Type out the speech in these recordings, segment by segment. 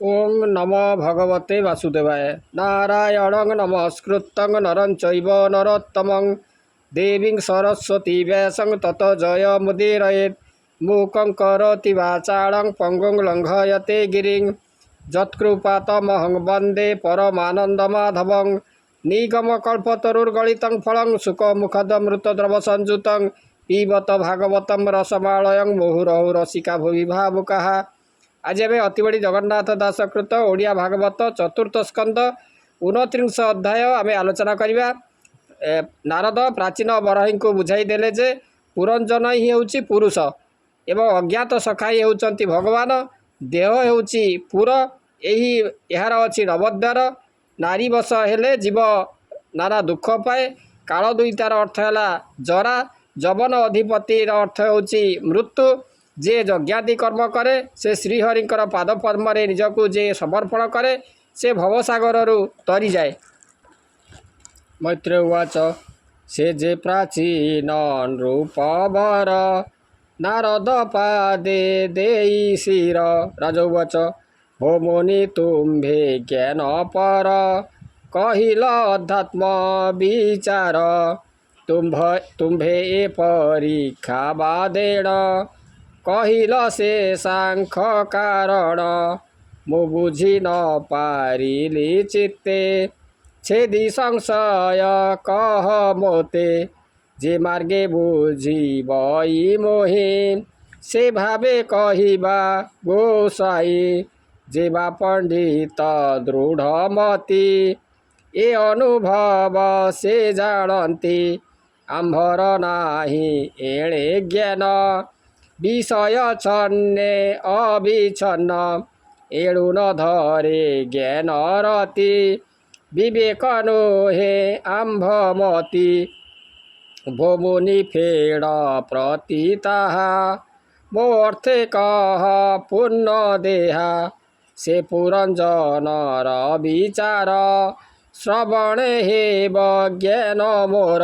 ओं नमो भगवते वासुदेवाय। नारायणं नमस्कृतं नरं चैव नरोत्तमं देवीं सरस्वती व्यासं ततो जयमुदीरयेत्। मूकं करोति वाचालं पङ्गुं लङ्घयते गिरिं यत्कृपातमहं वन्दे परमानन्दमाधवं। निगमकल्पतरुर्गलितं फलं सुखमुखदमृतद्रवसंयुतं पिबत भागवतं रसमालयं मुहुरहुः रसिका भुवि भावुकाः। आज आम अति बड़ी जगन्नाथ दासकृत ओडिया भागवत चतुर्थ स्कंद 29 अध्याय आम आलोचना करवा। नारद प्राचीन बरही को बुझाई देले जे पुरंजन ही होउची पुरुष एवं अज्ञात सखाई होउचंती भगवान। देह होउची पुर एही यार अच्छी नवद्वार। नारी बस हेले जीव नाना दुख पाए। काल दुईतार अर्थ है जरा। जवन अधिपतिर अर्थ होउची मृत्यु। जे यज्ञादि कर्म करे से श्रीहरिंकर पाद पद्मरे निजकु जे समर्पण करे से भवसागर तरी जाए। मैत्रेय उवाच से जे प्राचीन नृपवर नारद पादे देई शिर। राजा उवाच हो मुनि तुम्भे ज्ञान पर कहिल अध्यात्म विचार। तुम्भे ए परीक्षा बादेण कहिल से सांख कारण। मु बुझी न पारिली चित्ते छेदी संशय कह मोते। जे मार्गे बुझीबई मोहि से भावे कहिबा गोसाई। जे बा पंडित दृढ़ मति ए अनुभव से जानती। आंभर नाही एणे ज्ञान विषय छन्ने अभिछन्न। एणु न धरे ज्ञान रति विवेक नोहे आंभमति। भोमुनि फेड़ प्रतिताहा मो अर्थे कह पुण्य देहा। से पुरंजन विचार श्रवणे हेब ज्ञान मोर।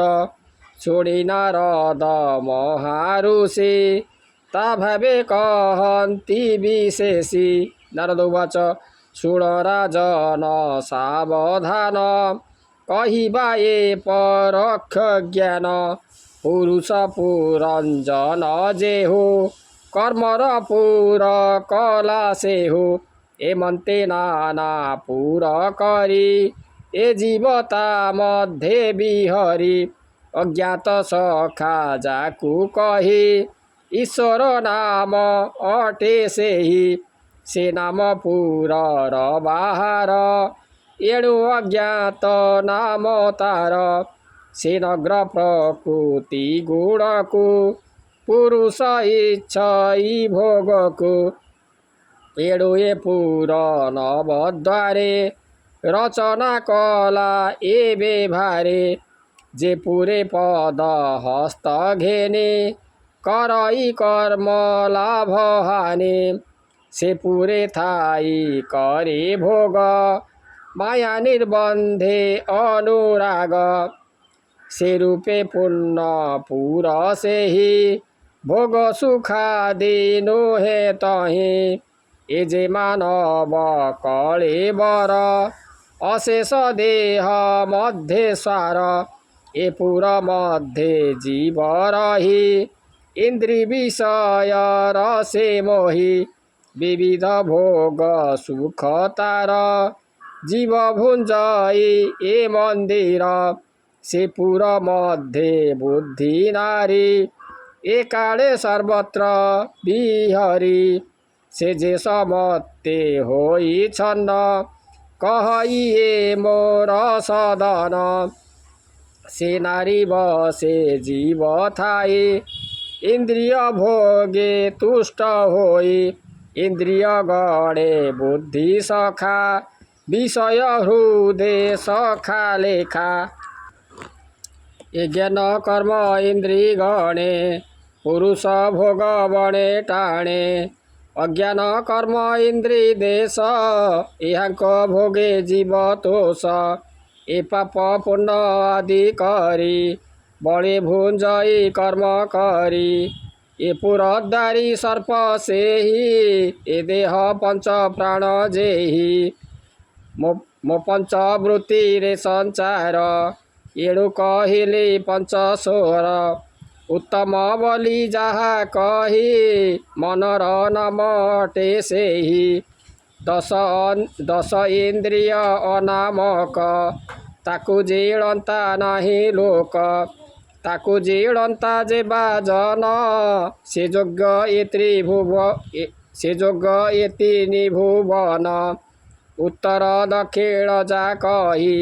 शुणी नारद महारुषि ता भावे कहन्ति विशेषी। नारद उवाच शुण राजन सावधान कहिबा ए परख ज्ञान। पुरुष पुरंजन जेहु कर्मर पुर कला सेहु। एमन्ते नाना पुर करी ए जीवता मध्ये बिहरी। अज्ञात सखा जाकु कही ईश्वर नाम अटे सेही। से नाम पुरर बाहार एणु अज्ञात नाम तार। से नग्र प्रकृति गुणकु पुरुष इच्छई भोगकु। एणु ए पुर नवद्वारे रचना कला ए बेभारे। जे पुरे पद हस्त घेने करई कर्म लाभ हानि। से पुरे थाई करे भोग माया निर्बंधे अनुराग। से रूपे पुण्य पुर से ही भोग सुखादि नोहे तही। ए जे मानव कले बर अशेष देह मध्य स्वार। ए पुर मध्य जीव रही इंद्रि विषय रसे मोहि। विविध भोग सुख तार जीव भुंजई ए मंदिर। से पुर मध्य बुद्धि नारी ए काले सर्वत्र बिहरी। से जे समत्ते होई छन्न कहई ए मोर सदन। से नारी बसे जीव थाई इंद्रिय भोगे तुष्ट होई। इंद्रिय गणे बुद्धि सखा विषय हृदय सखा लेखा। ये ज्ञान कर्म इंद्रि गणे पुरुष भोग बणे टाणे। अज्ञान कर्म इंद्रि देश यहाँ भोगे जीव तोष। ए पाप पुण्य आदि करी बड़े भुंजई कर्म करी। ए पुरद्वारी सर्प से ही ए देह पंच प्राण जेहि मो मो पंचवृत्ति रे संचार एणु कहिले पंच सोर उत्तम बलि जहा कही मनर नाम अटे सेहि दश इंद्रिय अनामक ताकु जीणंता नाही लोक ताकु जीणंता जे बाजन से योग्य ए त्रिभुव से योग्य ए तीनि भुवन उत्तर दक्षिण जा कही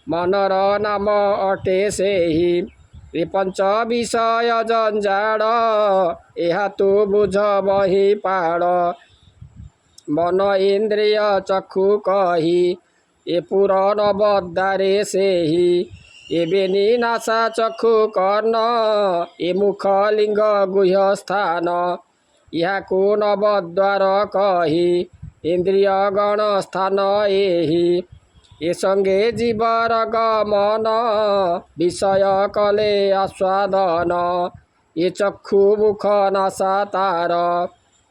मनर नाम अटे सेहि ए पंच विषय जंजाड़ एहा तू बुझ बही पाड़ मन इंद्रिय चक्षु कही ए पुराण बद्दारे सेहि एबेनी नासा चक्षु कर्ण ए मुख लिंग गुह्य स्थान यहाँ नवद्वार कही इंद्रिय गण स्थान एहि ए संगे जीवर गमन विषय कले आस्वादन ए चक्षु मुख नासा तार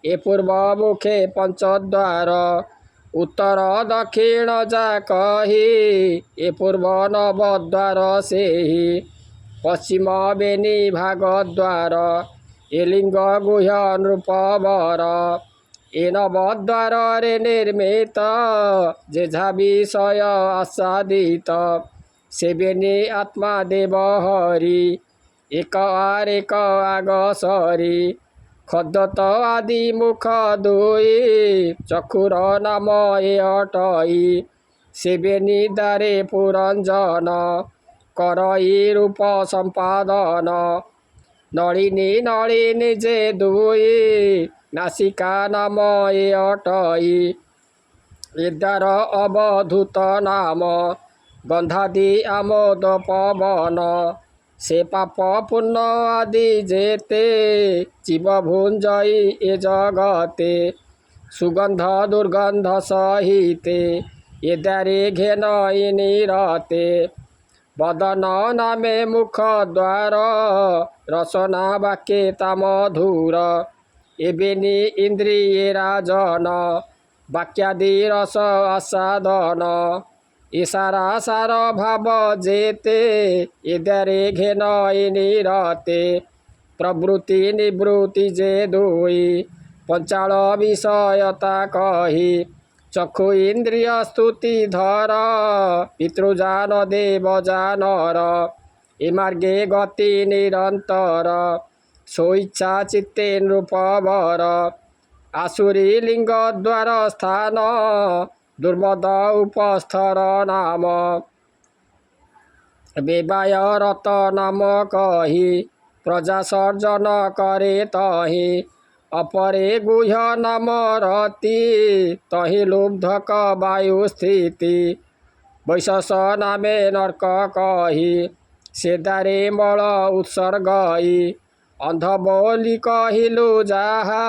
ए पूर्व मुखे पंचद्वार उत्तर दक्षिण जा कही ए पूर्व नवद्वार सेहि पश्चिम बेनी भागद्वार ए लिंग गुह्य नृपवर ए नवद्वार रे निर्मित जेझा विषय आस्वादित से बेनी आत्मा देव हरि एक आर एक आग सरी खद्दत आदि मुख दुई चक्षुर नाम ए अटई से बेनी दारे पुरंजन करई रूप संपादन नलिनी नलिनी जे दुई नासिका नाम ए अटई एदार अवधूत नाम गंधादि आमोद पवन से पाप पुण्य आदि जेते जीव भुंजई ए जगते सुगंध दुर्गंध सहिते ए दारे घेन निरते बदन नामे मुख द्वार रसना वाक्ये तामधुर एबेनी इंद्रिय राजन वाक्यादि रस आसादन इशारा सार भाव जेते इधरे घेन निरते प्रवृत्ति निवृत्ति जे दुई पंचाल विषयता कही चक्षु इंद्रिय स्तुति धर पितृजान देव जानर ए मार्गे गति निरंतर स्वेच्छा चित्ते नृपवर आसुरी लिंग द्वार स्थान दुर्मद उपस्थर नाम बेबाय रत नाम कही प्रजा सर्जन करे तही अपरे गुह्य नाम रति तही लुब्धक वायु स्थिति वैशस नामे नर्क कही सेदारे मल उत्सर्गई अंध बोली कहिलु जाहा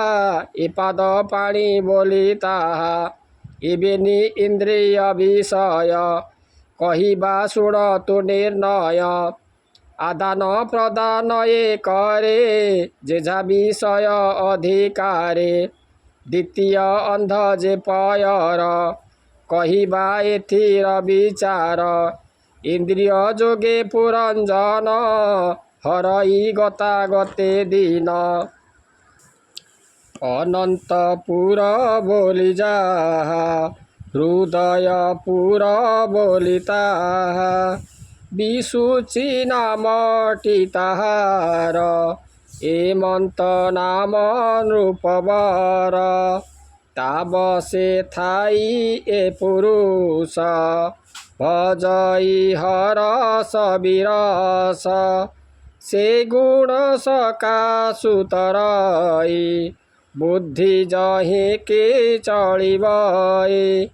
ए पाद पाणी बोली ताहा एबेनी इंद्रिय विषय कहिबा शुण तु निर्णय आदान प्रदान ए करे जेझा विषय अधिकारे द्वितीय अंध जे पयर कहिबा एथिर विचार इंद्रिय जोगे पुरंजन हरई गता गते दिन अनंतपुर बोली जाहा हृदय पुर बोली ताहा विसूची नामटी ताहार एमंत नाम नृपवर ताबसे थाई ए पुरुष भजई हरस विरस से गुण सका सुतरई बुद्धि जहि के चलिबई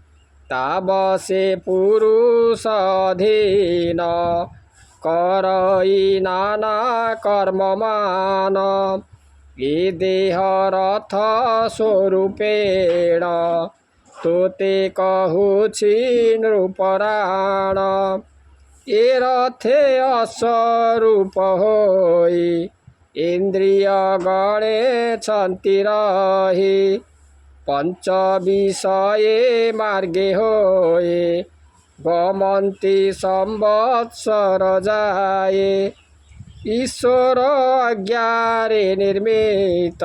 ताबसे पुरुष अधीन करई नाना कर्ममान ए देह रथ स्वरूपेण तोते कहुछि नृपराण ए रथे अस्वरूप होई इन्द्रिय गणेछन्ति रहि पंच विषये मार्गे होए गमन्ति संवत्सर जाए ईश्वर आज्ञारे निर्मित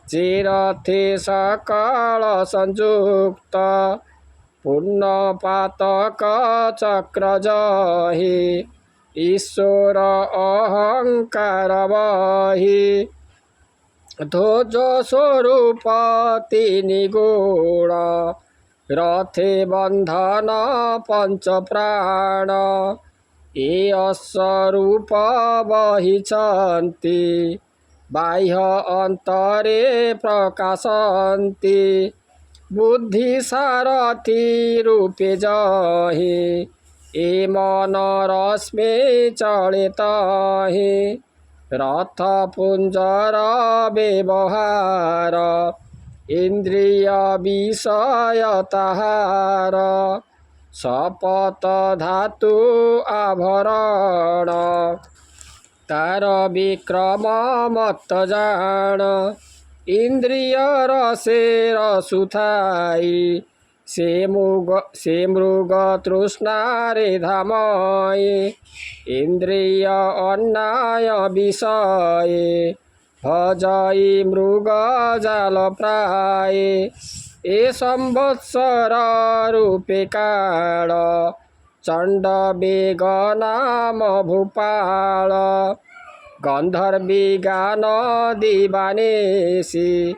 जे रथे सकल संयुक्त पूर्ण पातक चक्र जहि ईश्वर अहंकार बहि ध्वज स्वरूप तिनि गुण रथे बंधन पंच प्राण ए स्वरूप बहिछन्ति बाह्य अंतरे प्रकाशन्ति बुद्धि सारथी रूपे जहि ए मन रश्मि चले तहि रथ पुंजर व्यवहार इंद्रिय विषय ताहार शपथ धातु आभरण तार विक्रम मत जान इंद्रिय रसे रसुथाई से मृग तृष्णारे धामय इंद्रिय अन्नाय विषय भजई मृग जाल प्राय ए संवत्सर रूपे काल चंड बेग नाम भूपाल गंधर्वी गान दिवानेशी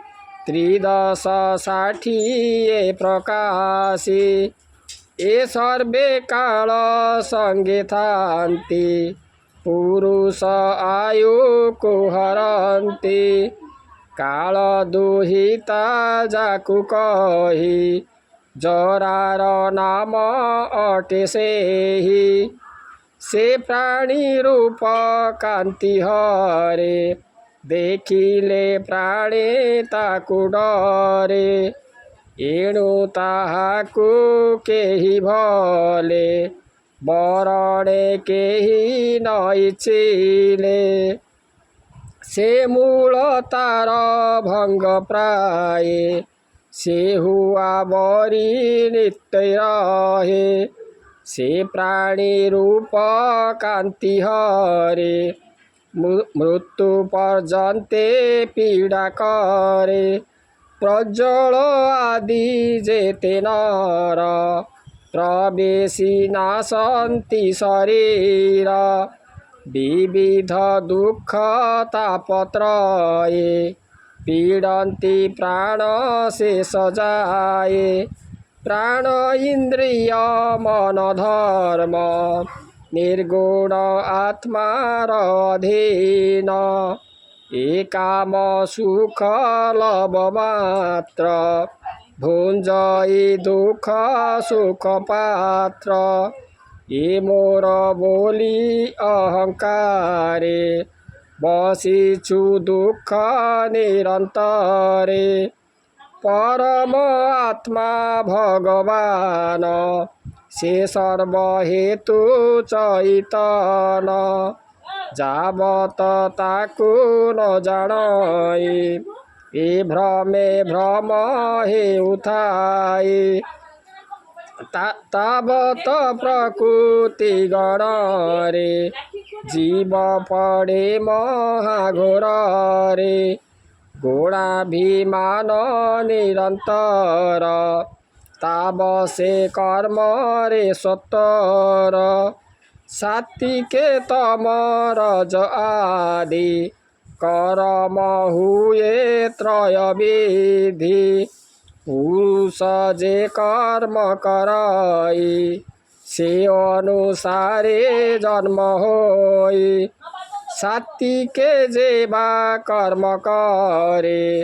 त्रिदश षाठिये प्रकाशी ए सर्वे काल संगे थान्ति पुरुष आयु को हरन्ति काल दुहिता जाकु कही जरार नाम अटे सेहि से प्राणी रूप कांति हरे देखिले प्राणे ताकु डरे एणु ताहाकु केहि भले बरणे केहि न इच्छिले से मूल तार भंग प्राय से हुआ बरी नित्य रहे से प्राणी रूप कांति हरे मृत्यु पर्यन्ते पीड़ा करे प्रज्वल आदि जेते नर प्रवेशी नाशन्ति शरीर विविध दुःख तापत्रये पीडन्ति प्राण शेष जाए प्राण इंद्रिय मन धर्म निर्गुण आत्मार अधीन एकाम सुख लभ मात्र भुंजई दुख सुख पात्र ए मोर बोली अहंकारे बसिछु दुख निरन्तरे परम आत्मा भगवान से सर्व हेतु चैतन जावत ताकु न जानै ए भ्रमे भ्रम हे उठाई तावत प्रकृति गणरे जीव पड़े महाघोर रे गुणाभिमान निरंतर ताबसे कर्म रे सत्तर सात्विके तम रज आदि कर्म हुए त्रय विधि पुरुष जे कर्म करई से अनुसारे जन्म होई सात्विके जेबा कर्म करे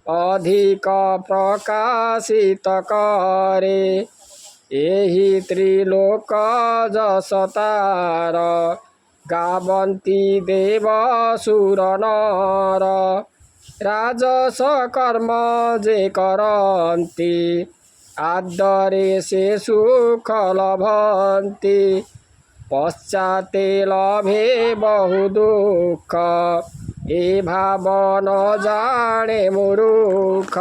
अधिक प्रकाशित करे एहि त्रिलोक जसतार गावन्ति देव सुर नर राजस कर्म जे करन्ति आदरे से सुख लभन्ति पश्चाते लभे बहु दुःख ଏ ଭାବ ନ ଜାଣେ ମୂରୁଖ।